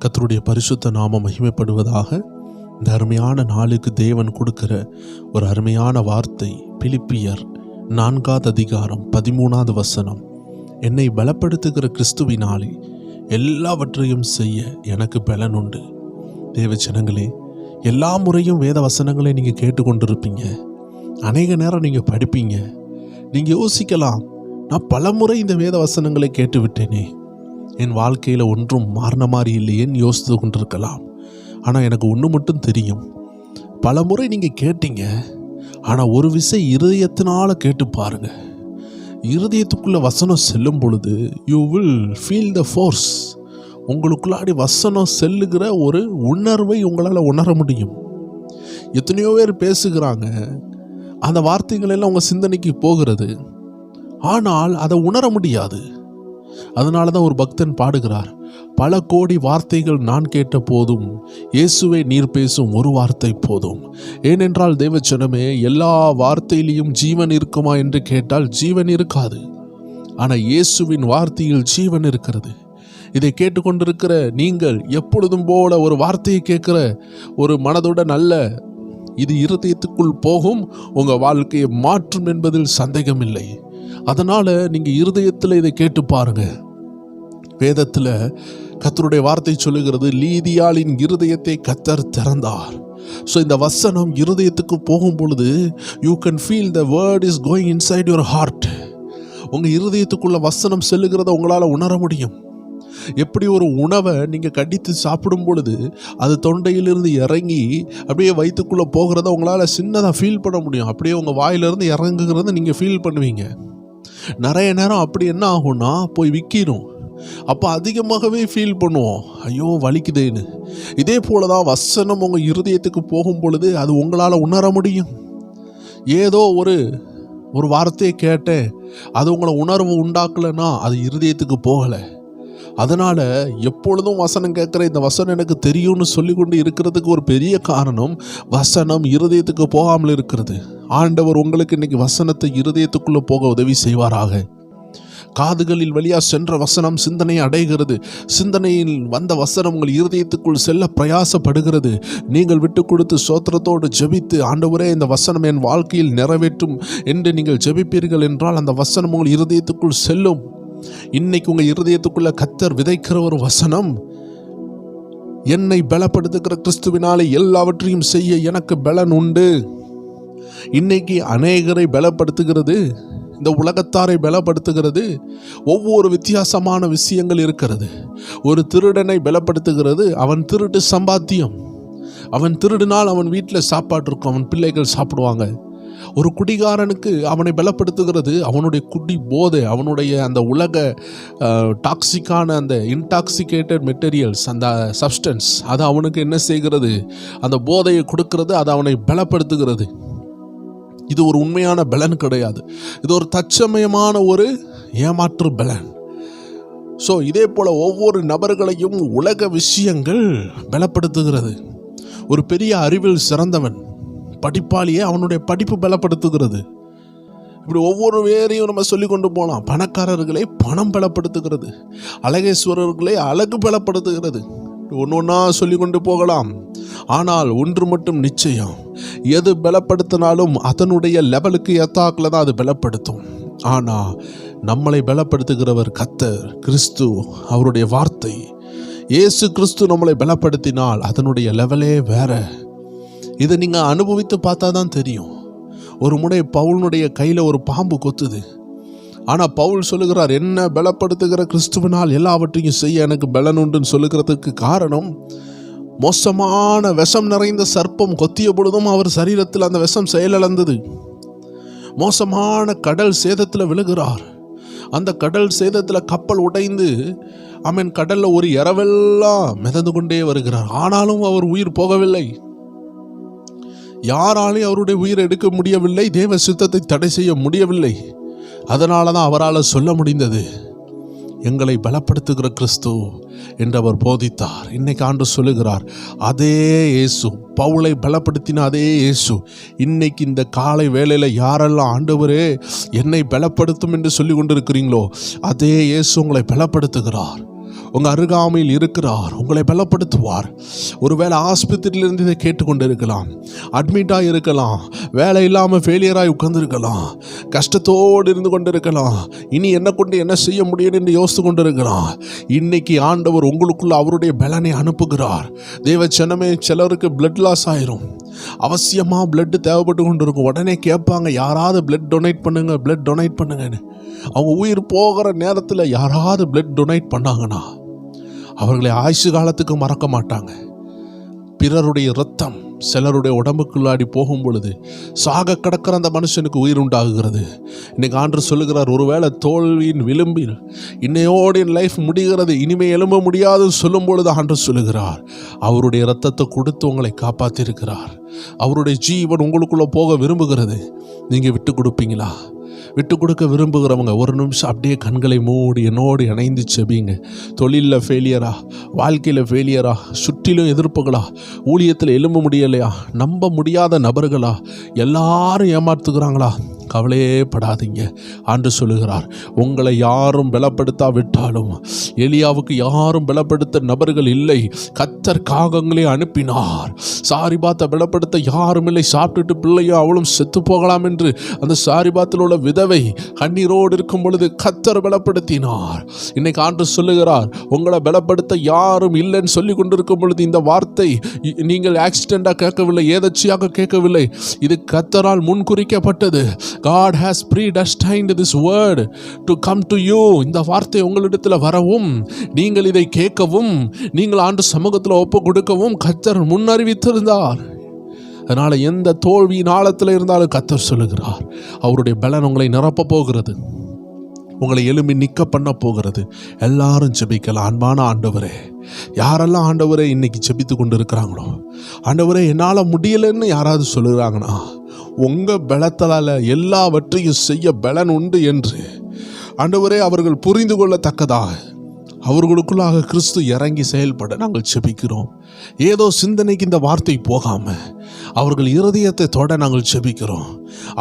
கர்த்தருடைய பரிசுத்த நாமம் மகிமைப்படுவதாக. இந்த அருமையான நாளுக்கு தேவன் கொடுக்கிற ஒரு அருமையான வார்த்தை பிலிப்பியர் 4 அதிகாரம் 13 வசனம். என்னை பலப்படுத்துகிற கிறிஸ்துவினாலே எல்லாவற்றையும் செய்ய எனக்கு பலன் உண்டு. தேவ ஜனங்களே, எல்லா முறையும் வேத வசனங்களை நீங்கள் கேட்டுக்கொண்டிருப்பீங்க. அநேக நேரம் நீங்கள் படிப்பீங்க. நீங்கள் யோசிக்கலாம், நான் பல முறை இந்த வேத வசனங்களை கேட்டு விட்டேனே, என் வாழ்க்கையில் ஒன்றும் மாறின மாதிரி இல்லையேன்னு யோசித்து கொண்டிருக்கலாம். ஆனால் எனக்கு ஒன்று மட்டும் தெரியும், பல முறை நீங்கள் கேட்டீங்க, ஆனால் ஒரு விஷயம் இருதயத்தினால கேட்டு பாருங்க. இருதயத்துக்குள்ள வசனம் செல்லும் பொழுது you will feel the force. உங்களுக்குள்ளாடி வசனம் செல்லுகிற ஒரு உணர்வை உங்களால் உணர முடியும். எத்தனையோ பேர் பேசுகிறாங்க, அந்த வார்த்தைகள் எல்லாம் உங்கள் சிந்தனைக்கு போகிறது, ஆனால் அதை உணர முடியாது. அதனால தான் ஒரு பக்தன் பாடுகிறார், பல கோடி வார்த்தைகள் நான் கேட்ட போதும் இயேசுவே நீர் பேசும் ஒரு வார்த்தை போதும். ஏனென்றால் தேவச்சனமே, எல்லா வார்த்தையிலையும் ஜீவன் இருக்குமா என்று கேட்டால் ஜீவன் இருக்காது. ஆனால் இயேசுவின் வார்த்தையில் ஜீவன் இருக்கிறது. இதை கேட்டுக்கொண்டிருக்கிற நீங்கள் எப்பொழுதும் போல ஒரு வார்த்தையை கேட்கிற ஒரு மனதோட நல்ல இது இருதயத்துக்குள் போகும், உங்கள் வாழ்க்கையை மாற்றும் என்பதில் சந்தேகம் இல்லை. அதனால் நீங்கள் இருதயத்தில் இதை கேட்டு பாருங்க. வேதத்தில் கர்த்தருடைய வார்த்தை சொல்லுகிறது, லீதியாளின் இருதயத்தை கர்த்தர் திறந்தார். ஸோ இந்த வசனம் இருதயத்துக்கு போகும் பொழுது you can feel the word is going inside your heart. உங்கள் இருதயத்துக்குள்ள வசனம் செல்லுகிறத உங்களால் உணர முடியும். எப்படி ஒரு உணவை நீங்கள் கடித்து சாப்பிடும் பொழுது அது தொண்டையிலிருந்து இறங்கி அப்படியே வயிற்றுக்குள்ளே போகிறத உங்களால் சின்னதாக ஃபீல் பண்ண முடியும். அப்படியே உங்கள் வாயிலிருந்து இறங்குகிறத நீங்கள் ஃபீல் பண்ணுவீங்க. நிறைய நேரம் அப்படி என்ன ஆகும்னா போய் விற்கிடும். அப்போ அதிகமாகவே ஃபீல் பண்ணுவோம், ஐயோ வலிக்குதேன்னு. இதே போல தான் வசனம் உங்கள் இருதயத்துக்கு போகும் பொழுது அது உங்களால் உணர முடியும். ஏதோ ஒரு வார்த்தையை கேட்டேன், அது உங்களை உணர்வு உண்டாக்கலைன்னா அது இருதயத்துக்கு போகலை. அதனால் எப்பொழுதும் வசனம் கேட்குற இந்த வசனம் எனக்கு தெரியும்னு சொல்லி கொண்டு இருக்கிறதுக்கு ஒரு பெரிய காரணம் வசனம் இருதயத்துக்கு போகாமல் இருக்கிறது. ஆண்டவர் உங்களுக்கு இன்னைக்கு வசனத்தை இருதயத்துக்குள்ளே போக உதவி செய்வாராக. காதுகளில் வழியாக சென்ற வசனம் சிந்தனையை அடைகிறது. சிந்தனையில் வந்த வசனம் உங்கள் இருதயத்துக்குள் செல்ல பிரயாசப்படுகிறது. நீங்கள் விட்டு கொடுத்து சோத்திரத்தோடு ஜெபித்து, ஆண்டவரே இந்த வசனம் என் வாழ்க்கையில் நிறைவேற்றும் என்று நீங்கள் ஜெபிப்பீர்கள் என்றால் அந்த வசனம் உங்கள் இருதயத்துக்குள் செல்லும். இன்னைக்கு உங்கள் இருதயத்துக்குள்ள கர்த்தர் விதைக்கிற ஒரு வசனம், என்னை பலப்படுத்துகிற கிறிஸ்துவினாலே எல்லாவற்றையும் செய்ய எனக்கு பலன் உண்டு. இன்னைக்கு அநேகரை பலப்படுத்துகிறது, இந்த உலகத்தாரை பலப்படுத்துகிறது ஒவ்வொரு வித்தியாசமான விஷயங்கள் இருக்கிறது. ஒரு திருடனை பலப்படுத்துகிறது அவன் திருட்டு சம்பாத்தியம். அவன் திருடினால் அவன் வீட்டில் சாப்பாடு இருக்கும், அவன் பிள்ளைகள் சாப்பிடுவாங்க. ஒரு குடிகாரனுக்கு அவனை பலப்படுத்துகிறது அவனுடைய குடி போதை, அவனுடைய அந்த உலக டாக்ஸிக்கான அந்த இன்டாக்சிகேட்டட் மெட்டீரியல்ஸ், அந்த சப்ஸ்டன்ஸ், அது அவனுக்கு என்ன செய்கிறது, அந்த போதையை கொடுக்கிறது, அது அவனை பலப்படுத்துகிறது. இது ஒரு உண்மையான பலன் கிடையாது, இது ஒரு தற்சமயமான ஒரு ஏமாற்று பலன். ஸோ இதே போல் ஒவ்வொரு நபர்களையும் உலக விஷயங்கள் பலப்படுத்துகிறது. ஒரு பெரிய அறிவில் சிறந்தவன் படிப்பாளியே அவனுடைய படிப்பு பலப்படுத்துகிறது. இப்படி ஒவ்வொரு வேரையும் நம்ம சொல்லி கொண்டு போகலாம். பணக்காரர்களை பணம் பலப்படுத்துகிறது, அழகேஸ்வரர்களை அழகு பலப்படுத்துகிறது, ஒன்று ஒன்றா சொல்லி கொண்டு போகலாம். ஆனால் ஒன்று மட்டும் நிச்சயம், எது பலப்படுத்தினாலும் அதனுடைய லெவலுக்கு ஏத்தாக்கில் தான் அது பலப்படுத்தும். ஆனால் நம்மளை பலப்படுத்துகிறவர் கர்த்தர் கிறிஸ்து, அவருடைய வார்த்தை. இயேசு கிறிஸ்து நம்மளை பலப்படுத்தினால் அதனுடைய லெவலே வேற. இதை நீங்கள் அனுபவித்து பார்த்தா தான் தெரியும். ஒரு முறை பவுலுடைய கையில் ஒரு பாம்பு கொத்துது. ஆனால் பவுல் சொல்லுகிறார், என்ன பலப்படுத்துகிற கிறிஸ்துவினால் எல்லாவற்றையும் செய்ய எனக்கு பலன் உண்டுன்னு சொல்லுகிறதுக்கு காரணம், மோசமான விஷம் நிறைந்த சர்ப்பம் கொத்திய பொழுதும் அவர் சரீரத்தில் அந்த விஷம் செயலிழந்தது. மோசமான கடல் சேதத்தில் விழுகிறார். அந்த கடல் சேதத்தில் கப்பல் உடைந்து கடலில் ஒரு இரவெல்லாம் மிதந்து கொண்டே வருகிறார். ஆனாலும் அவர் உயிர் போகவில்லை. யாராலையும் அவருடைய உயிரை எடுக்க முடியவில்லை, தேவ சித்தத்தை தடை செய்ய முடியவில்லை. அதனால தான் அவரால் சொல்ல முடிந்தது, எங்களை பலப்படுத்துகிற கிறிஸ்து என்று அவர் போதித்தார். இன்னைக்கு ஆண்டவர் சொல்லுகிறார், அதே இயேசு, பவுலை பலப்படுத்தின அதே இயேசு இன்னைக்கு இந்த காலை வேளையில் யாரெல்லாம் ஆண்டவரே என்னை பலப்படுத்தும் என்று சொல்லி கொண்டிருக்கிறீங்களோ, அதே இயேசு உங்களை பலப்படுத்துகிறார். உங்கள் அருகாமையில் இருக்கிறார். உங்களை பலப்படுத்துவார். ஒருவேளை ஆஸ்பத்திரியிலிருந்து இதை கேட்டுக்கொண்டு இருக்கலாம், அட்மிட்டாக இருக்கலாம், வேலை இல்லாமல் ஃபெயிலியராக உட்கார்ந்துருக்கலாம், கஷ்டத்தோடு இருந்து கொண்டு இருக்கலாம், இனி என்ன கொண்டு என்ன செய்ய முடியும் என்று யோசித்து கொண்டு இருக்கலாம். இன்னைக்கு ஆண்டவர் உங்களுக்குள்ள அவருடைய பலனை அனுப்புகிறார். தேவ ஜனமே, சிலருக்கு பிளட் லாஸ் ஆயிரும், அவசியமாக பிளட் தேவைப்பட்டு கொண்டு இருக்கும். உடனே கேட்பாங்க, யாராவது பிளட் டொனேட் பண்ணுங்க, பிளட் டொனேட் பண்ணுங்கன்னு. அவங்க உயிர் போகிற நேரத்தில் யாராவது பிளட் டொனேட் பண்ணாங்கன்னா அவர்களை ஆயுசு காலத்துக்கு மறக்க மாட்டாங்க. பிறருடைய இரத்தம் சிலருடைய உடம்புக்குள்ளாடி போகும் பொழுது சாக கிடக்கிற அந்த மனுஷனுக்கு உயிர் உண்டாகுகிறது. இன்னைக்கு ஆண்டவர் சொல்லுகிறார், ஒருவேளை தோல்வியின் விளிம்பில் இன்னையோடு என் லைஃப் முடிகிறது, இனிமே எழும்ப முடியாதுன்னு சொல்லும் பொழுது ஆண்டவர் சொல்லுகிறார், அவருடைய இரத்தத்தை கொடுத்து உங்களை காப்பாற்றிருக்கிறார். அவருடைய ஜீவன் உங்களுக்குள்ளே போக விரும்புகிறது. நீங்கள் விட்டு கொடுப்பீங்களா? விட்டு கொடுக்க விரும்புகிறவங்க ஒரு நிமிஷம் அப்படியே கண்களை மூடி என்னோடு இணைந்து செபிங்க. தொழிலில் ஃபெயிலியரா, வாழ்க்கையில் ஃபெயிலியரா, சுற்றிலும் எதிர்ப்புகளா, ஊழியத்தில் எழும்ப முடியலையா, நம்ப முடியாத நபர்களா, எல்லாரும் ஏமாற்றுகிறாங்களா, கவலையே படாதீங்க. ஆண்டு சொல்லுகிறார், உங்களை யாரும் பலப்படுத்தாவிட்டாலும், எலியாவுக்கு யாரும் பலப்படுத்த நபர்கள் இல்லை, கர்த்தர் காகங்களே அனுப்பினார். சாரிபாத்தை பலப்படுத்த யாரும் இல்லை, சாப்பிட்டுட்டு பிள்ளையும் அவளும் செத்து போகலாம் என்று அந்த சாரிபாத்தில் உள்ள விதவை கண்ணீரோடு இருக்கும் பொழுது கர்த்தர் பலப்படுத்தினார். இன்னைக்கு ஆண்டு சொல்லுகிறார், உங்களை பலப்படுத்த யாரும் இல்லைன்னு சொல்லி கொண்டிருக்கும் பொழுது இந்த வார்த்தை நீங்கள் ஆக்சிடென்டாக கேட்கவில்லை, ஏதச்சியாக கேட்கவில்லை, இது கர்த்தரால் முன்குறிக்கப்பட்டது. God has predestined this word to come to you. இந்த வார்த்தை உங்களிடத்தில் வரவும், நீங்கள் இதை கேட்கவும், நீங்கள் ஆண்டு சமூகத்தில் ஒப்பு கொடுக்கவும் கர்த்தர் முன்னறிவித்திருந்தார். அதனால் எந்த தோல்வியின் ஆழத்தில் இருந்தாலும் கர்த்தர் சொல்லுகிறார், அவருடைய பலன் உங்களை நிரப்ப போகிறது, உங்களை எழும்பி நிற்க பண்ண போகிறது. எல்லாரும் ஜெபிக்கலாம். அன்பான ஆண்டவரே, யாரெல்லாம் ஆண்டவரே இன்னைக்கு ஜெபித்து கொண்டு இருக்கிறாங்களோ, ஆண்டவரே என்னால் முடியலைன்னு யாராவது சொல்லுறாங்கன்னா, உங்கள் பலத்தால் எல்லாவற்றையும் செய்ய பலன் உண்டு என்று ஆண்டவரே அவர்கள் புரிந்து கொள்ளத்தக்கதாக அவர்களுக்குள்ளாக கிறிஸ்து இறங்கி செயல்பட நாங்கள் ஜெபிக்கிறோம். ஏதோ சிந்தனைக்கு இந்த வார்த்தை போகாம அவர்கள் இருதயத்தை தொட நாங்கள் ஜெபிக்கிறோம்.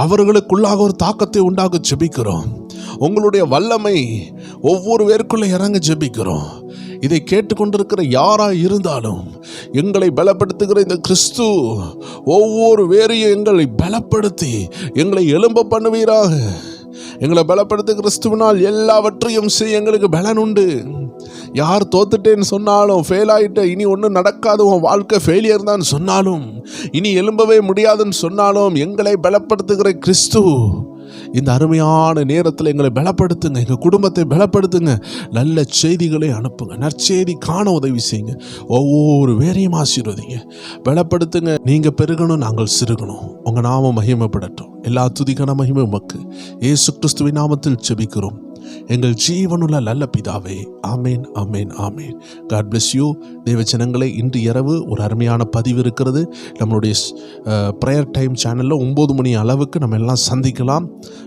அவர்களுக்குள்ளாக ஒரு தாக்கத்தை உண்டாக ஜெபிக்கிறோம். உங்களுடைய வல்லமை ஒவ்வொரு பேருக்குள்ளே இறங்க ஜெபிக்கிறோம். இதை கேட்டுக்கொண்டிருக்கிற யாராக இருந்தாலும் எங்களை பலப்படுத்துகிற இந்த கிறிஸ்து ஒவ்வொரு வேரையும் எங்களை பலப்படுத்தி எங்களை எழும்ப பண்ணுவீராக. எங்களை பலப்படுத்த கிறிஸ்துவினால் எல்லாவற்றையும் செய்ய எங்களுக்கு பலன் உண்டு. யார் தோத்துட்டேன்னு சொன்னாலும், ஃபெயில் ஆகிட்ட, இனி ஒன்றும் நடக்காது, உன் வாழ்க்கை ஃபெயிலியர் தான் சொன்னாலும், இனி எழும்பவே முடியாதுன்னு சொன்னாலும், எங்களை பலப்படுத்துகிற கிறிஸ்து இந்த அருமையான நேரத்தில் எங்களை பலப்படுத்துங்க, எங்கள் குடும்பத்தை பலப்படுத்துங்க, நல்ல செய்திகளை அனுப்புங்க, நற்செய்தி காண உதவி செய்யுங்க, ஒவ்வொரு வேரையும் ஆசீர்வதிங்க, பலப்படுத்துங்க. நீங்கள் பெருகணும், நாங்கள் சிறுகணும், உங்கள் நாமம் மகிமைப்படட்டும். எல்லா துதிக்கான மகிமை உமக்கு இயேசு கிறிஸ்துவின் நாமத்தில் ஜெபிக்கிறோம் எங்கள் ஜீவனுள்ள நல்ல பிதாவே. ஆமேன், ஆமேன், ஆமேன். God bless you. தேவஜனங்களை, இன்று இரவு ஒரு அருமையான பதிவு இருக்கிறது. நம்மளுடைய ப்ரேயர் டைம் சேனலில் 9 மணி அளவுக்கு நம்ம எல்லாம் சந்திக்கலாம்.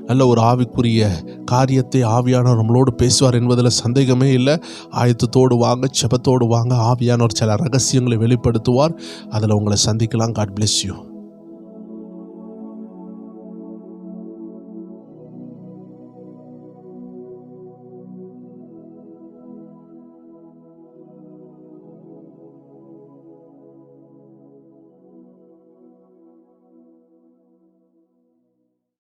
நல்ல ஒரு ஆவிக்குரிய காரியத்தை ஆவியானவர் நம்மளோடு பேசுவார் என்பதில் சந்தேகமே இல்லை. ஆயத்தத்தோடு வாங்க, செபத்தோடு வாங்க. ஆவியானவர் சில ரகசியங்களை வெளிப்படுத்துவார். அதில் உங்களை சந்திக்கலாம். God bless you.